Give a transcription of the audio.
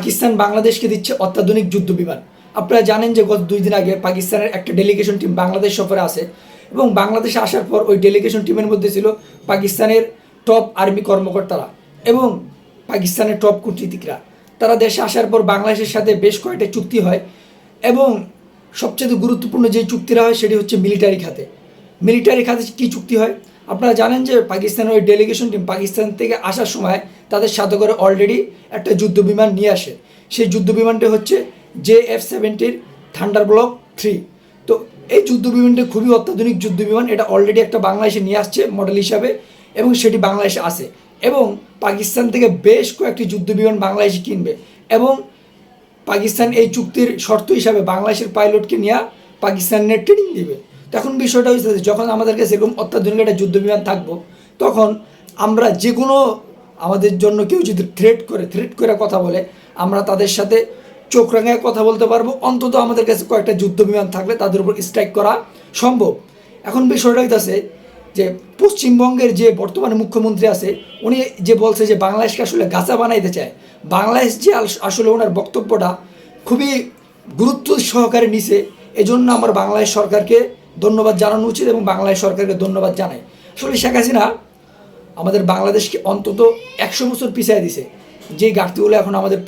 পাকিস্তান বাংলাদেশকে দিচ্ছে অত্যাধুনিক যুদ্ধ বিমান। আপনারা জানেন যে গত 2 দিন আগে পাকিস্তানের একটা ডেলিগেশন টিম বাংলাদেশ সফরে আসে এবং বাংলাদেশে আসার পর ওই ডেলিগেশন টিমের মধ্যে ছিল পাকিস্তানের টপ আর্মি কর্মকর্তারা এবং পাকিস্তানের টপ কূটনীতিকরা। তারা দেশে আসার পর বাংলাদেশের সাথে বেশ কয়েকটা চুক্তি হয় এবং সবচেয়ে গুরুত্বপূর্ণ যে চুক্তিটা হয় সেটি হচ্ছে মিলিটারি খাতে। মিলিটারি খাতে কী চুক্তি হয়? আপনারা জানেন যে পাকিস্তানের ওই ডেলিগেশন টিম পাকিস্তান থেকে আসার সময় তাদের সাথে করে অলরেডি একটা যুদ্ধ বিমান নিয়ে আসে। সেই যুদ্ধ বিমানটি হচ্ছে JF-70 থান্ডার ব্লক 3। তো এই যুদ্ধ বিমানটি খুবই অত্যাধুনিক যুদ্ধ বিমান। এটা অলরেডি একটা বাংলাদেশে নিয়ে আসছে মডেল হিসাবে এবং সেটি বাংলাদেশে আসে এবং পাকিস্তান থেকে বেশ কয়েকটি যুদ্ধ বিমান বাংলাদেশে কিনবে এবং পাকিস্তান এই চুক্তির শর্ত হিসাবে বাংলাদেশের পাইলটকে নিয়ে পাকিস্তানের ট্রেনিং দিবে। তো এখন বিষয়টা হচ্ছে যখন আমাদের কাছে এরকম অত্যাধুনিক একটা যুদ্ধ বিমান থাকবো তখন আমরা যে কোনো আমাদের জন্য কেউ যদি থ্রেট করে কথা বলে আমরা তাদের সাথে চোখ রাঙায় কথা বলতে পারবো। অন্তত আমাদের কাছে কয়েকটা যুদ্ধ বিমান থাকলে তাদের উপর স্ট্রাইক করা সম্ভব। এখন বিষয়টা হইতেছে যে পশ্চিমবঙ্গের যে বর্তমানে মুখ্যমন্ত্রী আছে উনি যে বলছে যে বাংলাদেশকে আসলে গাছা বানাইতে চায়, বাংলাদেশ যে আসলে ওনার বক্তব্যটা খুবই গুরুত্ব সহকারে নিছে। এজন্য আমার বাংলাদেশ সরকারকে ধন্যবাদ জানানো উচিত এবং বাংলাদেশ সরকারকে ধন্যবাদ জানাই। আসলে শেখ হাসিনা আমাদের বাংলাদেশকে অন্তত 100 বছর পিছিয়ে দিছে, যে ঘাটতিগুলো এখন আমাদের